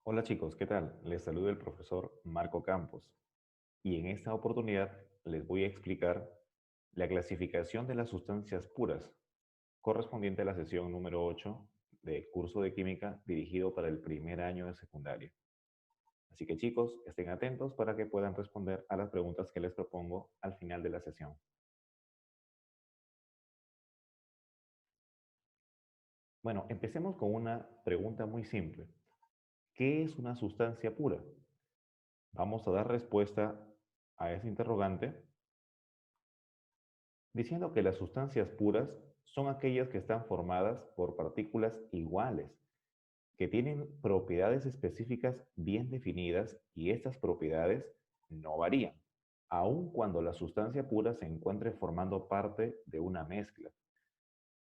Hola chicos, ¿qué tal? Les saluda el profesor Marco Campos y en esta oportunidad les voy a explicar la clasificación de las sustancias puras correspondiente a la sesión número 8 del curso de química dirigido para el primer año de secundaria. Así que chicos, estén atentos para que puedan responder a las preguntas que les propongo al final de la sesión. Bueno, empecemos con una pregunta muy simple. ¿Qué es una sustancia pura? Vamos a dar respuesta a ese interrogante diciendo que las sustancias puras son aquellas que están formadas por partículas iguales, que tienen propiedades específicas bien definidas y estas propiedades no varían, aun cuando la sustancia pura se encuentre formando parte de una mezcla.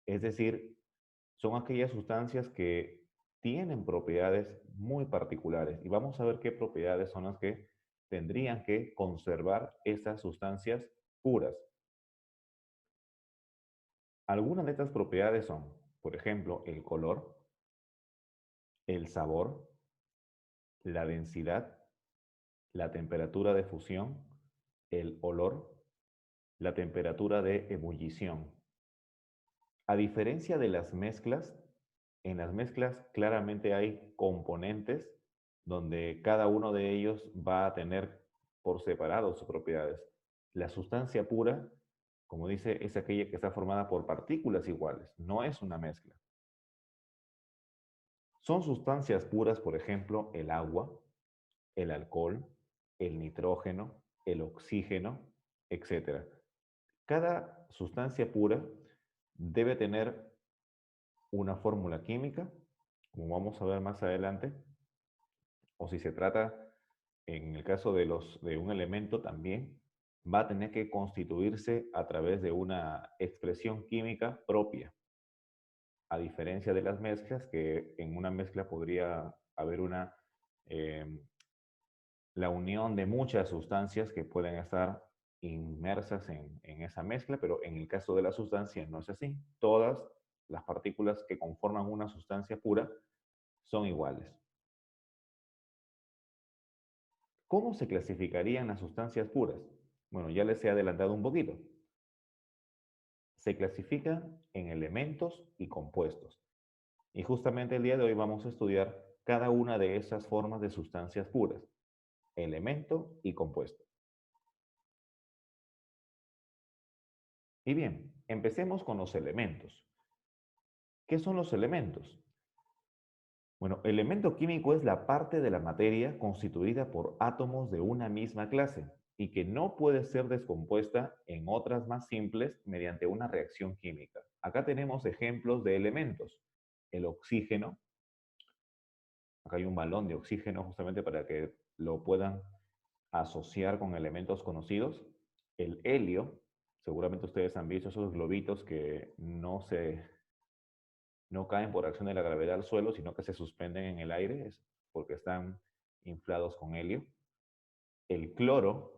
Es decir, son aquellas sustancias que tienen propiedades muy particulares y vamos a ver qué propiedades son las que tendrían que conservar estas sustancias puras. Algunas de estas propiedades son, por ejemplo, el color, el sabor, la densidad, la temperatura de fusión, el olor, la temperatura de ebullición. A diferencia de las mezclas, en las mezclas claramente hay componentes donde cada uno de ellos va a tener por separado sus propiedades. La sustancia pura, como dice, es aquella que está formada por partículas iguales, no es una mezcla. Son sustancias puras, por ejemplo, el agua, el alcohol, el nitrógeno, el oxígeno, etcétera. Cada sustancia pura debe tener una fórmula química, como vamos a ver más adelante, o si se trata, en el caso de un elemento también, va a tener que constituirse a través de una expresión química propia, a diferencia de las mezclas, que en una mezcla podría haber eh, la unión de muchas sustancias que pueden estar inmersas en esa mezcla, pero en el caso de la sustancia no es así. Todas las partículas que conforman una sustancia pura son iguales. ¿Cómo se clasificarían las sustancias puras? Bueno, ya les he adelantado un poquito. Se clasifican en elementos y compuestos. Y justamente el día de hoy vamos a estudiar cada una de esas formas de sustancias puras, elemento y compuesto. Y bien, empecemos con los elementos. ¿Qué son los elementos? Bueno, elemento químico es la parte de la materia constituida por átomos de una misma clase y que no puede ser descompuesta en otras más simples mediante una reacción química. Acá tenemos ejemplos de elementos. El oxígeno, acá hay un balón de oxígeno justamente para que lo puedan asociar con elementos conocidos. El helio, seguramente ustedes han visto esos globitos que no caen por acción de la gravedad al suelo, sino que se suspenden en el aire, es porque están inflados con helio. El cloro,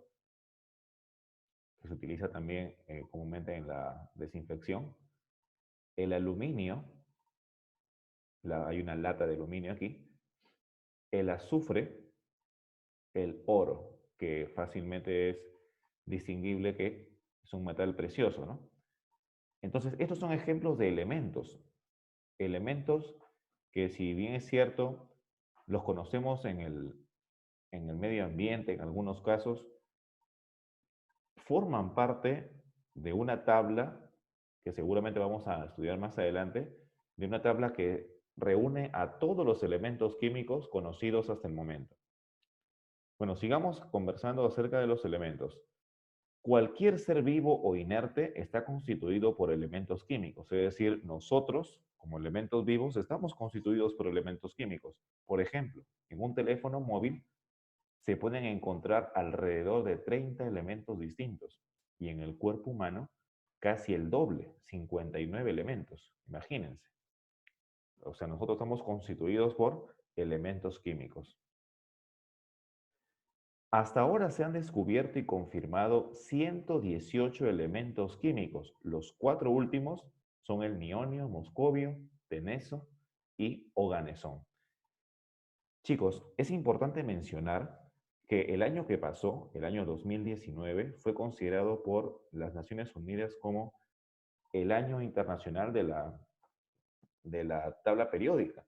que se utiliza también comúnmente en la desinfección. El aluminio, hay una lata de aluminio aquí. El azufre, el oro, que fácilmente es distinguible que es un metal precioso, ¿no? Entonces, estos son ejemplos de elementos. Elementos que, si bien es cierto, los conocemos en el medio ambiente, en algunos casos, forman parte de una tabla que seguramente vamos a estudiar más adelante, de una tabla que reúne a todos los elementos químicos conocidos hasta el momento. Bueno, sigamos conversando acerca de los elementos. Cualquier ser vivo o inerte está constituido por elementos químicos, es decir, nosotros, como elementos vivos, estamos constituidos por elementos químicos. Por ejemplo, en un teléfono móvil se pueden encontrar alrededor de 30 elementos distintos y en el cuerpo humano casi el doble, 59 elementos. Imagínense. O sea, nosotros estamos constituidos por elementos químicos. Hasta ahora se han descubierto y confirmado 118 elementos químicos. Los cuatro últimos son el nionio, moscovio, teneso y oganesón. Chicos, es importante mencionar que el año que pasó, el año 2019, fue considerado por las Naciones Unidas como el año internacional de la tabla periódica,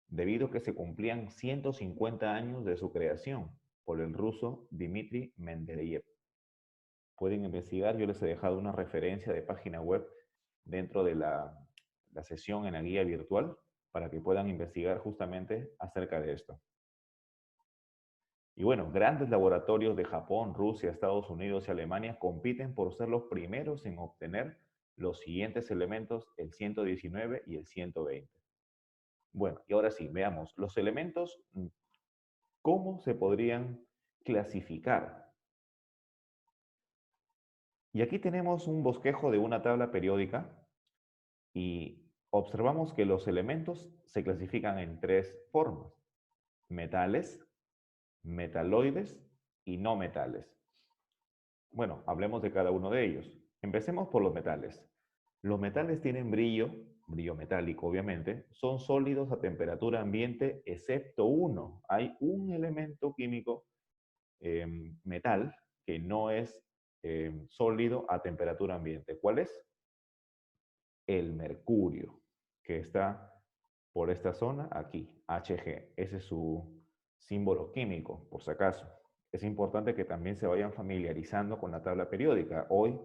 debido a que se cumplían 150 años de su creación por el ruso Dmitry Mendeleev. Pueden investigar, yo les he dejado una referencia de página web dentro de la sesión en la guía virtual para que puedan investigar justamente acerca de esto. Y bueno, grandes laboratorios de Japón, Rusia, Estados Unidos y Alemania compiten por ser los primeros en obtener los siguientes elementos, el 119 y el 120. Bueno, y ahora sí, veamos los elementos, cómo se podrían clasificar. Y aquí tenemos un bosquejo de una tabla periódica y observamos que los elementos se clasifican en tres formas: metales, metaloides y no metales. Bueno, hablemos de cada uno de ellos. Empecemos por los metales. Los metales tienen brillo, brillo metálico obviamente, son sólidos a temperatura ambiente excepto uno. Hay un elemento químico metal que no es sólido a temperatura ambiente. ¿Cuál es? El mercurio, que está por esta zona aquí, Hg. Ese es su símbolo químico, por si acaso. Es importante que también se vayan familiarizando con la tabla periódica. Hoy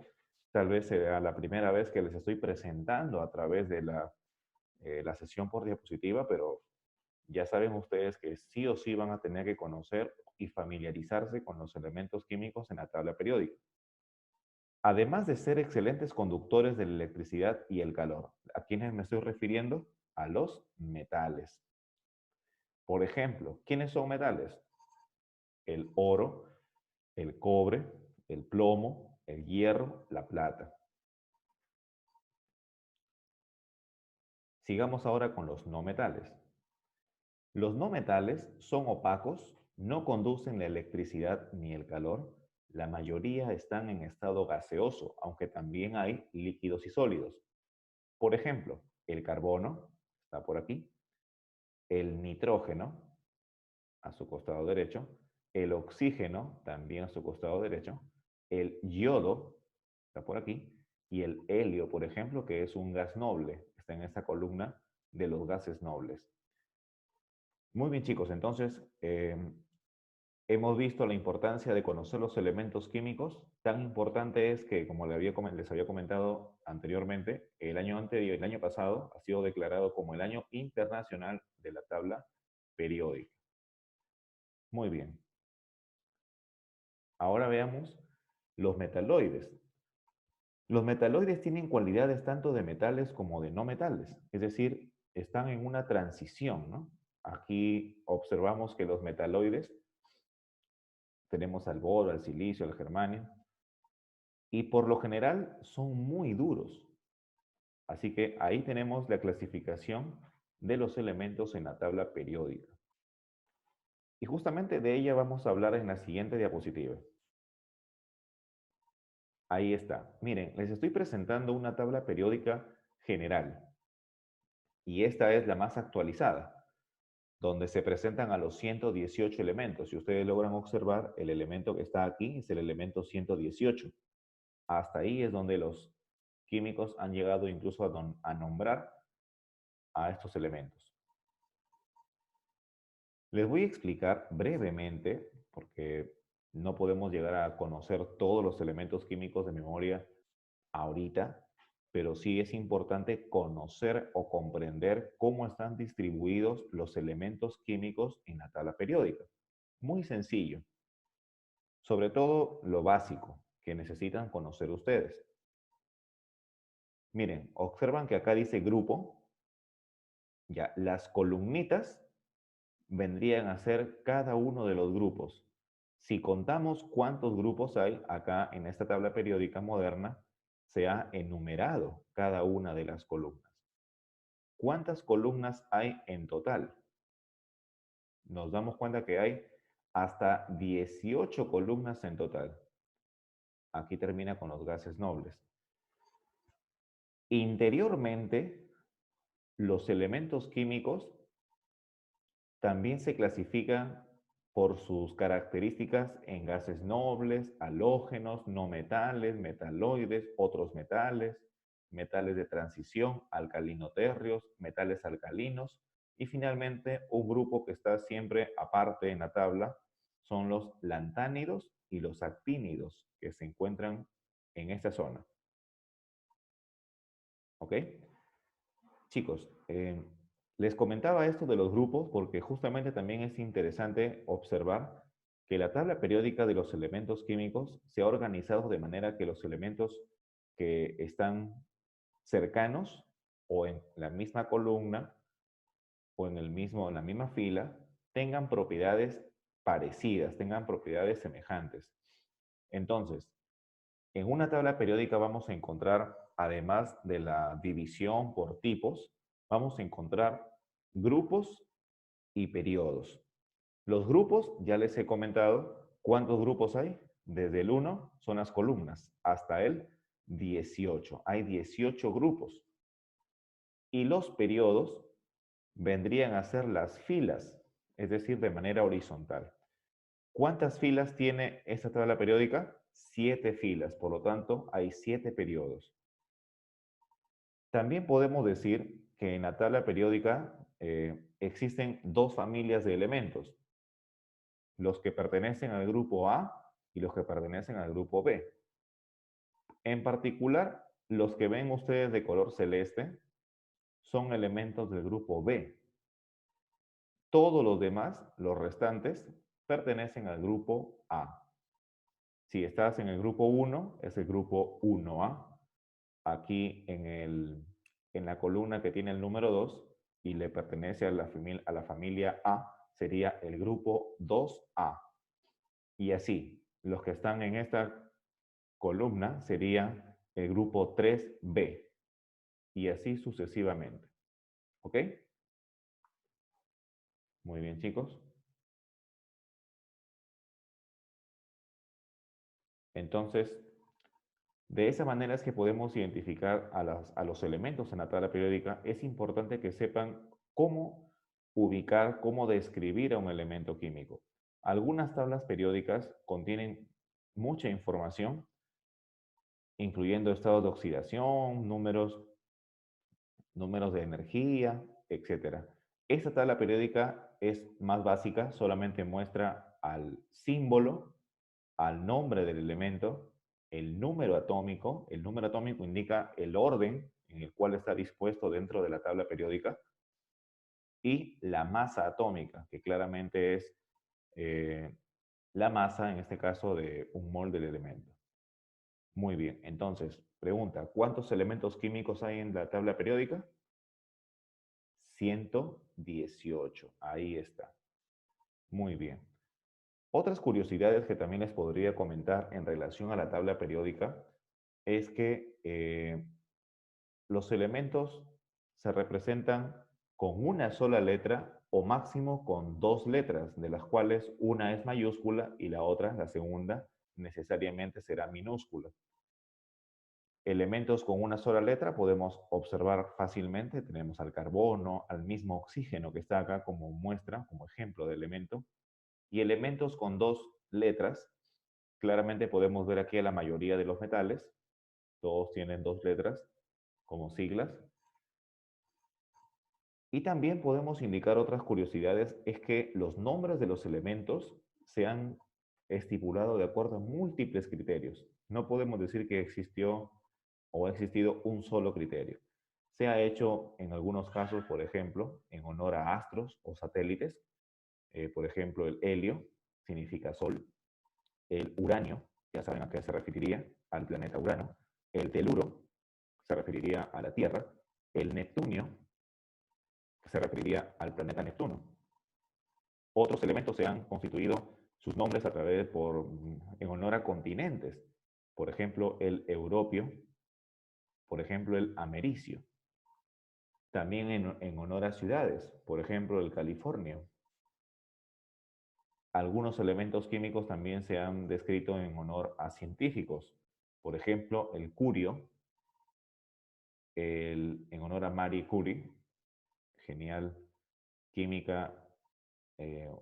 tal vez sea la primera vez que les estoy presentando a través de la sesión por diapositiva, pero ya saben ustedes que sí o sí van a tener que conocer y familiarizarse con los elementos químicos en la tabla periódica. Además de ser excelentes conductores de la electricidad y el calor. ¿A quiénes me estoy refiriendo? A los metales. Por ejemplo, ¿quiénes son metales? El oro, el cobre, el plomo, el hierro, la plata. Sigamos ahora con los no metales. Los no metales son opacos, no conducen la electricidad ni el calor. La mayoría están en estado gaseoso, aunque también hay líquidos y sólidos. Por ejemplo, el carbono, está por aquí, el nitrógeno, a su costado derecho, el oxígeno, también a su costado derecho, el yodo, está por aquí, y el helio, por ejemplo, que es un gas noble, está en esta columna de los gases nobles. Muy bien, chicos, entonces hemos visto la importancia de conocer los elementos químicos. Tan importante es que, como les había comentado anteriormente, el año anterior, el año pasado, ha sido declarado como el año internacional de la tabla periódica. Muy bien. Ahora veamos los metaloides. Los metaloides tienen cualidades tanto de metales como de no metales, es decir, están en una transición, ¿no? Aquí observamos que los metaloides, tenemos al boro, al silicio, al germanio, y por lo general son muy duros. Así que ahí tenemos la clasificación de los elementos en la tabla periódica. Y justamente de ella vamos a hablar en la siguiente diapositiva. Ahí está. Miren, les estoy presentando una tabla periódica general. Y esta es la más actualizada, donde se presentan a los 118 elementos. Si ustedes logran observar, el elemento que está aquí es el elemento 118. Hasta ahí es donde los químicos han llegado incluso a nombrar a estos elementos. Les voy a explicar brevemente, porque no podemos llegar a conocer todos los elementos químicos de memoria ahorita, pero sí es importante conocer o comprender cómo están distribuidos los elementos químicos en la tabla periódica. Muy sencillo. Sobre todo lo básico que necesitan conocer ustedes. Miren, observan que acá dice grupo. Ya, las columnitas vendrían a ser cada uno de los grupos. Si contamos cuántos grupos hay acá en esta tabla periódica moderna, se ha enumerado cada una de las columnas. ¿Cuántas columnas hay en total? Nos damos cuenta que hay hasta 18 columnas en total. Aquí termina con los gases nobles. Interiormente, los elementos químicos También se clasifican por sus características en gases nobles, halógenos, no metales, metaloides, otros metales, metales de transición, alcalinotérreos, metales alcalinos y finalmente un grupo que está siempre aparte en la tabla son los lantánidos y los actínidos que se encuentran en esta zona. ¿Ok? Chicos, les comentaba esto de los grupos porque justamente también es interesante observar que la tabla periódica de los elementos químicos se ha organizado de manera que los elementos que están cercanos o en la misma columna o en la misma fila tengan propiedades parecidas, tengan propiedades semejantes. Entonces, en una tabla periódica vamos a encontrar, además de la división por tipos, vamos a encontrar grupos y periodos. Los grupos, ya les he comentado, ¿cuántos grupos hay? Desde el 1 son las columnas hasta el 18. Hay 18 grupos. Y los periodos vendrían a ser las filas, es decir, de manera horizontal. ¿Cuántas filas tiene esta tabla periódica? 7 filas, por lo tanto, hay 7 periodos. También podemos decir que en la tabla periódica existen dos familias de elementos, los que pertenecen al grupo A y los que pertenecen al grupo B. En particular, los que ven ustedes de color celeste son elementos del grupo B. Todos los demás, los restantes, pertenecen al grupo A. Si estás en el grupo 1, es el grupo 1A. Aquí en la columna que tiene el número 2 y le pertenece a la familia A, sería el grupo 2A. Y así, los que están en esta columna sería el grupo 3B. Y así sucesivamente. ¿Ok? Muy bien, chicos. Entonces, de esa manera es que podemos identificar a los elementos en la tabla periódica. Es importante que sepan cómo ubicar, cómo describir a un elemento químico. Algunas tablas periódicas contienen mucha información, incluyendo estados de oxidación, números de energía, etc. Esta tabla periódica es más básica, solamente muestra al símbolo, al nombre del elemento, el número atómico. El número atómico indica el orden en el cual está dispuesto dentro de la tabla periódica y la masa atómica, que claramente es eh, la masa, en este caso, de un mol del elemento. Muy bien, entonces, pregunta, ¿cuántos elementos químicos hay en la tabla periódica? 118, ahí está. Muy bien. Otras curiosidades que también les podría comentar en relación a la tabla periódica es que los elementos se representan con una sola letra o máximo con dos letras, de las cuales una es mayúscula y la otra, la segunda, necesariamente será minúscula. Elementos con una sola letra podemos observar fácilmente, tenemos al carbono, al mismo oxígeno que está acá como muestra, como ejemplo de elemento, y elementos con dos letras, claramente podemos ver aquí a la mayoría de los metales, todos tienen dos letras como siglas. Y también podemos indicar otras curiosidades, es que los nombres de los elementos se han estipulado de acuerdo a múltiples criterios. No podemos decir que existió o ha existido un solo criterio. Se ha hecho en algunos casos, por ejemplo, en honor a astros o satélites. Por ejemplo, el helio significa sol. El uranio, ya saben a qué se referiría, al planeta Urano. El teluro se referiría a la Tierra. El neptunio se referiría al planeta Neptuno. Otros elementos se han constituido sus nombres a través en honor a continentes. Por ejemplo, el europio, por ejemplo, el americio. También en honor a ciudades, por ejemplo, el Californio. Algunos elementos químicos también se han descrito en honor a científicos. Por ejemplo, el curio, en honor a Marie Curie, genial química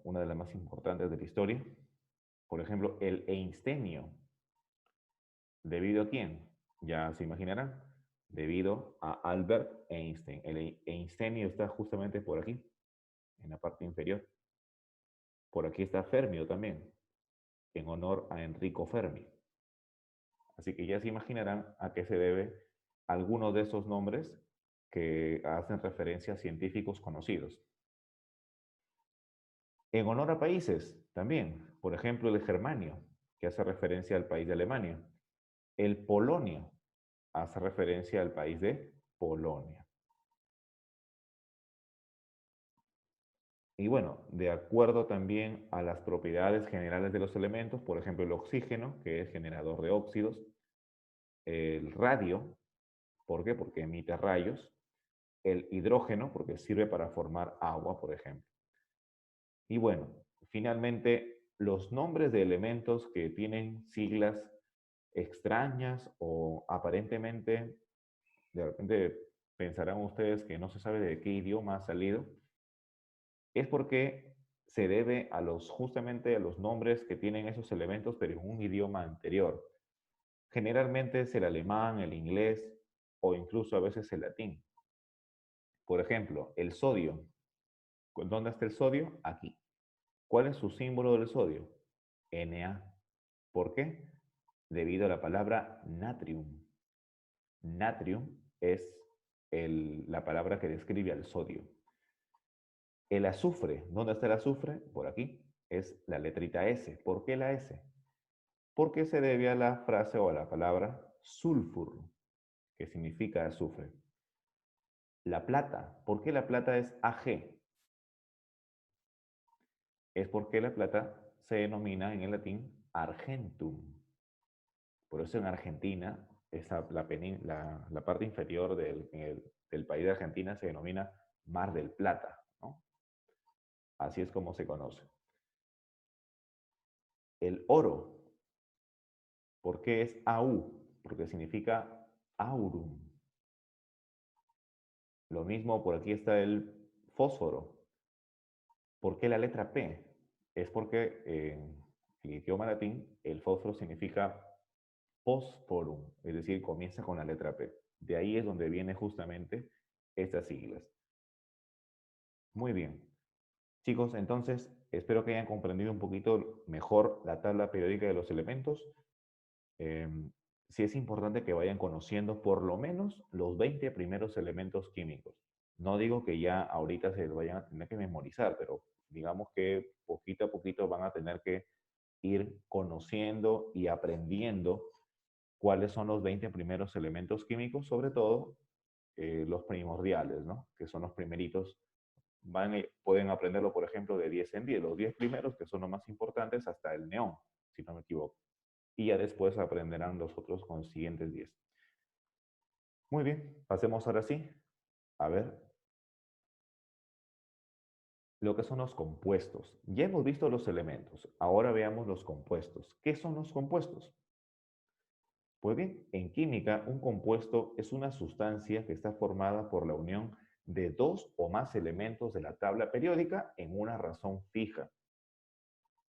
una de las más importantes de la historia. Por ejemplo, el einstenio. ¿Debido a quién? Ya se imaginarán. Debido a Albert Einstein. El einstenio está justamente por aquí, en la parte inferior. Por aquí está Fermio también, en honor a Enrico Fermi. Así que ya se imaginarán a qué se debe algunos de esos nombres que hacen referencia a científicos conocidos. En honor a países también, por ejemplo el germanio, que hace referencia al país de Alemania. El polonio hace referencia al país de Polonia. Y bueno, de acuerdo también a las propiedades generales de los elementos, por ejemplo el oxígeno, que es generador de óxidos, el radio, ¿por qué? Porque emite rayos, el hidrógeno, porque sirve para formar agua, por ejemplo. Y bueno, finalmente, los nombres de elementos que tienen siglas extrañas o aparentemente, de repente pensarán ustedes que no se sabe de qué idioma ha salido, es porque se debe a justamente a los nombres que tienen esos elementos, pero en un idioma anterior. Generalmente es el alemán, el inglés o incluso a veces el latín. Por ejemplo, el sodio. ¿Dónde está el sodio? Aquí. ¿Cuál es su símbolo del sodio? Na. ¿Por qué? Debido a la palabra natrium. Natrium es la palabra que describe al sodio. El azufre, ¿dónde está el azufre? Por aquí. Es la letrita S. ¿Por qué la S? Porque se debe a la frase o a la palabra sulfur, que significa azufre. La plata, ¿por qué la plata es Ag? Es porque la plata se denomina en el latín argentum. Por eso en Argentina, la parte inferior del país de Argentina se denomina Mar del Plata, ¿no? Así es como se conoce. El oro, ¿por qué es AU? Porque significa aurum. Lo mismo, por aquí está el fósforo. ¿Por qué la letra P? Es porque en el idioma latín el fósforo significa Phosphorum, es decir, comienza con la letra P. De ahí es donde vienen justamente estas siglas. Muy bien. Chicos, entonces espero que hayan comprendido un poquito mejor la tabla periódica de los elementos. Eh, sí es importante que vayan conociendo por lo menos los 20 primeros elementos químicos. No digo que ya ahorita se vayan a tener que memorizar, pero digamos que poquito a poquito van a tener que ir conociendo y aprendiendo cuáles son los 20 primeros elementos químicos, sobre todo los primordiales, ¿no? Que son los primeritos. Pueden aprenderlo, por ejemplo, de 10 en 10, los 10 primeros, que son los más importantes, hasta el neón, si no me equivoco. Y ya después aprenderán los otros consiguientes 10. Muy bien, pasemos ahora sí a ver lo que son los compuestos. Ya hemos visto los elementos, ahora veamos los compuestos. ¿Qué son los compuestos? Pues bien, en química, un compuesto es una sustancia que está formada por la unión de dos o más elementos de la tabla periódica en una razón fija.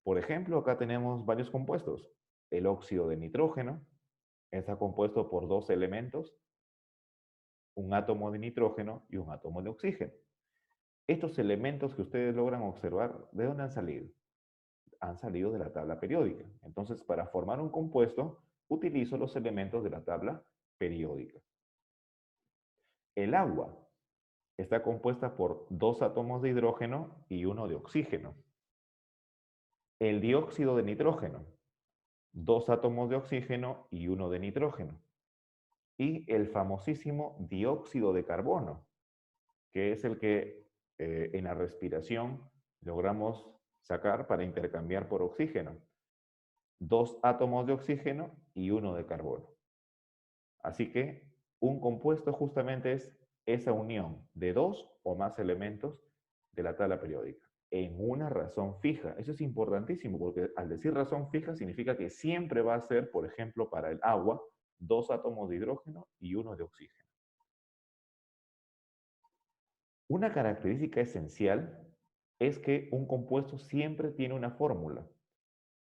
Por ejemplo, acá tenemos varios compuestos. El óxido de nitrógeno está compuesto por dos elementos, un átomo de nitrógeno y un átomo de oxígeno. Estos elementos que ustedes logran observar, ¿de dónde han salido? Han salido de la tabla periódica. Entonces, para formar un compuesto, utilizo los elementos de la tabla periódica. El agua está compuesta por dos átomos de hidrógeno y uno de oxígeno. El dióxido de nitrógeno, dos átomos de oxígeno y uno de nitrógeno. Y el famosísimo dióxido de carbono, que es el que en la respiración logramos sacar para intercambiar por oxígeno. Dos átomos de oxígeno y uno de carbono. Así que un compuesto justamente es esa unión de dos o más elementos de la tabla periódica en una razón fija. Eso es importantísimo porque al decir razón fija significa que siempre va a ser, por ejemplo, para el agua, dos átomos de hidrógeno y uno de oxígeno. Una característica esencial es que un compuesto siempre tiene una fórmula.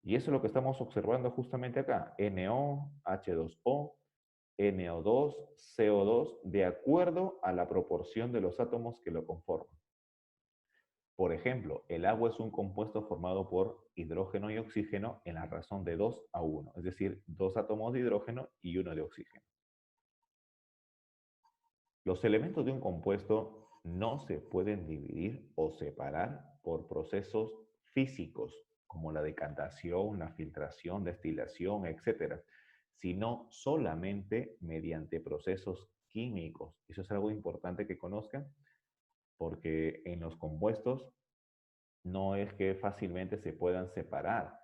Y eso es lo que estamos observando justamente acá. NO, H2O, NO2, CO2, de acuerdo a la proporción de los átomos que lo conforman. Por ejemplo, el agua es un compuesto formado por hidrógeno y oxígeno en la razón de 2:1, es decir, 2 átomos de hidrógeno y 1 de oxígeno. Los elementos de un compuesto no se pueden dividir o separar por procesos físicos, como la decantación, la filtración, destilación, etcétera, sino solamente mediante procesos químicos. Eso es algo importante que conozcan, porque en los compuestos no es que fácilmente se puedan separar.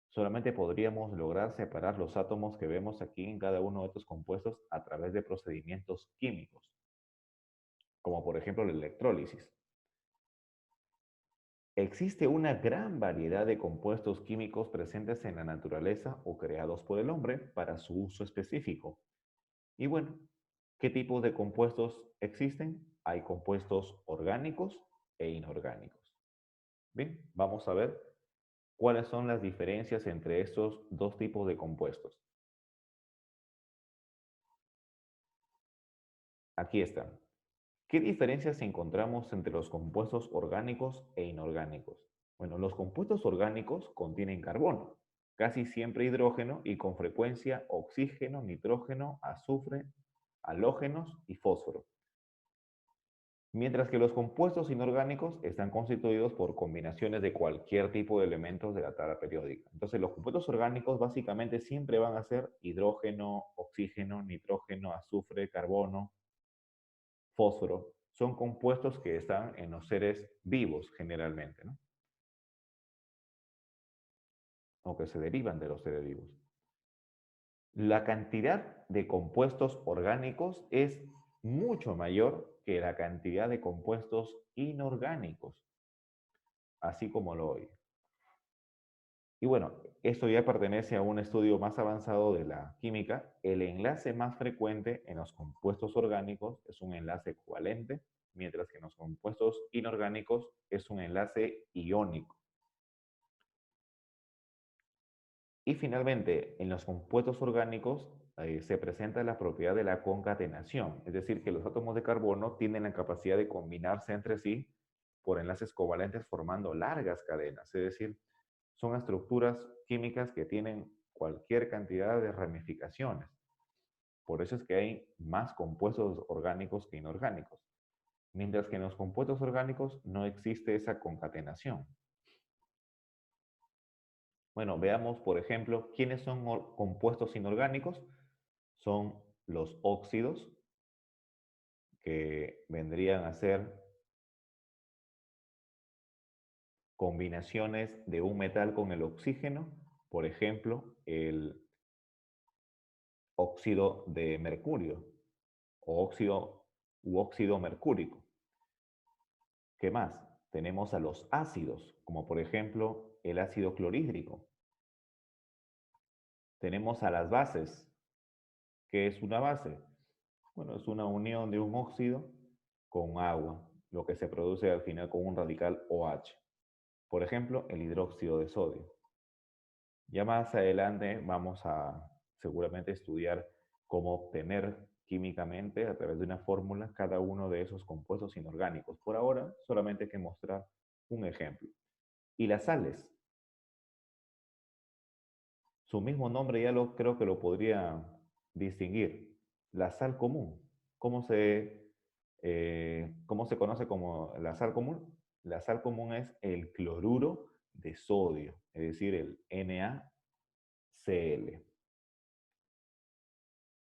Solamente podríamos lograr separar los átomos que vemos aquí en cada uno de estos compuestos a través de procedimientos químicos, como por ejemplo la electrólisis. Existe una gran variedad de compuestos químicos presentes en la naturaleza o creados por el hombre para su uso específico. Y bueno, ¿qué tipos de compuestos existen? Hay compuestos orgánicos e inorgánicos. Bien, vamos a ver cuáles son las diferencias entre estos dos tipos de compuestos. Aquí están. ¿Qué diferencias encontramos entre los compuestos orgánicos e inorgánicos? Bueno, los compuestos orgánicos contienen carbono, casi siempre hidrógeno y con frecuencia oxígeno, nitrógeno, azufre, halógenos y fósforo. Mientras que los compuestos inorgánicos están constituidos por combinaciones de cualquier tipo de elementos de la tabla periódica. Entonces, los compuestos orgánicos básicamente siempre van a ser hidrógeno, oxígeno, nitrógeno, azufre, carbono, fósforo. Son compuestos que están en los seres vivos generalmente, ¿no? O que se derivan de los seres vivos. La cantidad de compuestos orgánicos es mucho mayor que la cantidad de compuestos inorgánicos, así como lo oye. Y bueno, esto ya pertenece a un estudio más avanzado de la química. El enlace más frecuente en los compuestos orgánicos es un enlace covalente, mientras que en los compuestos inorgánicos es un enlace iónico. Y finalmente, en los compuestos orgánicos se presenta la propiedad de la concatenación, es decir, que los átomos de carbono tienen la capacidad de combinarse entre sí por enlaces covalentes formando largas cadenas, es decir, son estructuras químicas que tienen cualquier cantidad de ramificaciones. Por eso es que hay más compuestos orgánicos que inorgánicos, mientras que en los compuestos orgánicos no existe esa concatenación. Bueno, veamos, por ejemplo, quiénes son compuestos inorgánicos. Son los óxidos, que vendrían a ser combinaciones de un metal con el oxígeno, por ejemplo, el óxido de mercurio o óxido mercúrico. ¿Qué más? Tenemos a los ácidos, como por ejemplo el ácido clorhídrico. Tenemos a las bases. ¿Qué es una base? Bueno, es una unión de un óxido con agua, lo que se produce al final con un radical OH. Por ejemplo, el hidróxido de sodio. Ya más adelante vamos a seguramente estudiar cómo obtener químicamente a través de una fórmula cada uno de esos compuestos inorgánicos. Por ahora solamente hay que mostrar un ejemplo. Y las sales, su mismo nombre ya creo que lo podría distinguir. La sal común. ¿Cómo se conoce como la sal común? La sal común es el cloruro de sodio, es decir, el NaCl.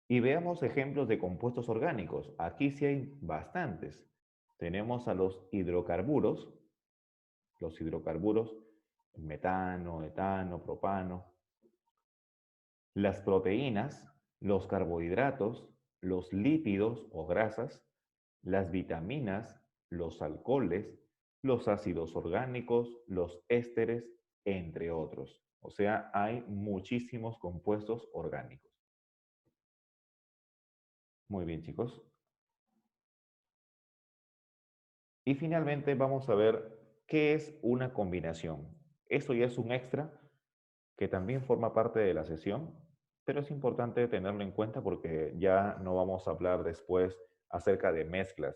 Y veamos ejemplos de compuestos orgánicos. Aquí sí hay bastantes. Tenemos a los hidrocarburos, metano, etano, propano, las proteínas, los carbohidratos, los lípidos o grasas, las vitaminas, los alcoholes, los ácidos orgánicos, los ésteres, entre otros. O sea, hay muchísimos compuestos orgánicos. Muy bien, chicos. Y finalmente vamos a ver ¿Qué es una combinación? Esto ya es un extra que también forma parte de la sesión, pero es importante tenerlo en cuenta porque ya no vamos a hablar después acerca de mezclas.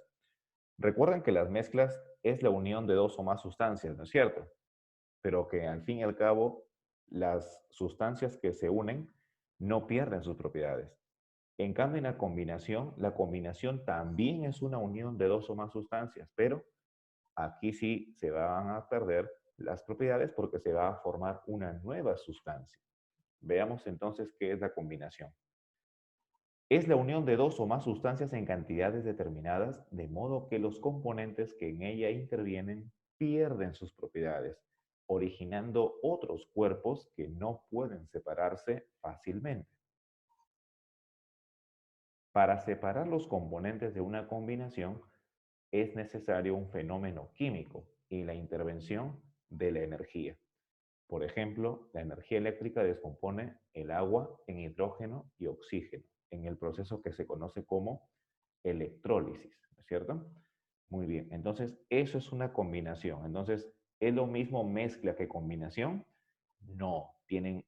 Recuerden que las mezclas es la unión de dos o más sustancias, ¿no es cierto? Pero que al fin y al cabo las sustancias que se unen no pierden sus propiedades. En cambio, en la combinación también es una unión de dos o más sustancias, pero aquí sí se van a perder las propiedades porque se va a formar una nueva sustancia. Veamos entonces qué es la combinación. Es la unión de dos o más sustancias en cantidades determinadas, de modo que los componentes que en ella intervienen pierden sus propiedades, originando otros cuerpos que no pueden separarse fácilmente. Para separar los componentes de una combinación es necesario un fenómeno químico y la intervención de la energía. Por ejemplo, la energía eléctrica descompone el agua en hidrógeno y oxígeno en el proceso que se conoce como electrólisis, ¿no es cierto? Muy bien, entonces eso es una combinación. Entonces, ¿es lo mismo mezcla que combinación? No, tienen,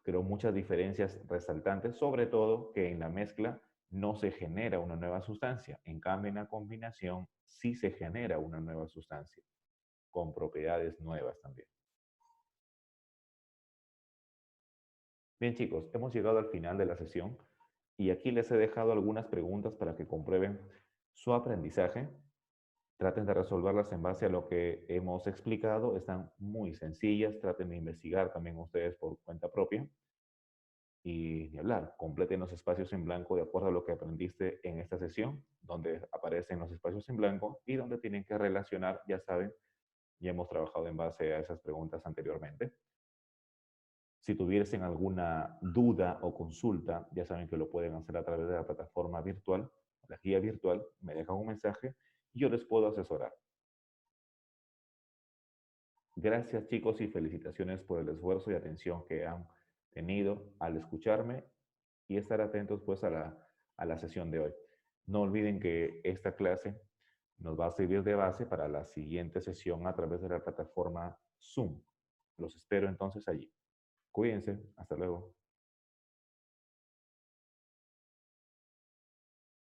creo, muchas diferencias resaltantes, sobre todo que en la mezcla no se genera una nueva sustancia. En cambio, en la combinación sí se genera una nueva sustancia, con propiedades nuevas también. Bien, chicos, hemos llegado al final de la sesión y aquí les he dejado algunas preguntas para que comprueben su aprendizaje. Traten de resolverlas en base a lo que hemos explicado. Están muy sencillas. Traten de investigar también ustedes por cuenta propia. Y ni hablar, completen los espacios en blanco de acuerdo a lo que aprendiste en esta sesión, donde aparecen los espacios en blanco y donde tienen que relacionar, ya saben, ya hemos trabajado en base a esas preguntas anteriormente. Si tuviesen alguna duda o consulta, ya saben que lo pueden hacer a través de la plataforma virtual, la guía virtual, me dejan un mensaje y yo les puedo asesorar. Gracias chicos y felicitaciones por el esfuerzo y atención que han tenido al escucharme y estar atentos pues a la sesión de hoy. No olviden que esta clase nos va a servir de base para la siguiente sesión a través de la plataforma Zoom. Los espero entonces allí. Cuídense, hasta luego.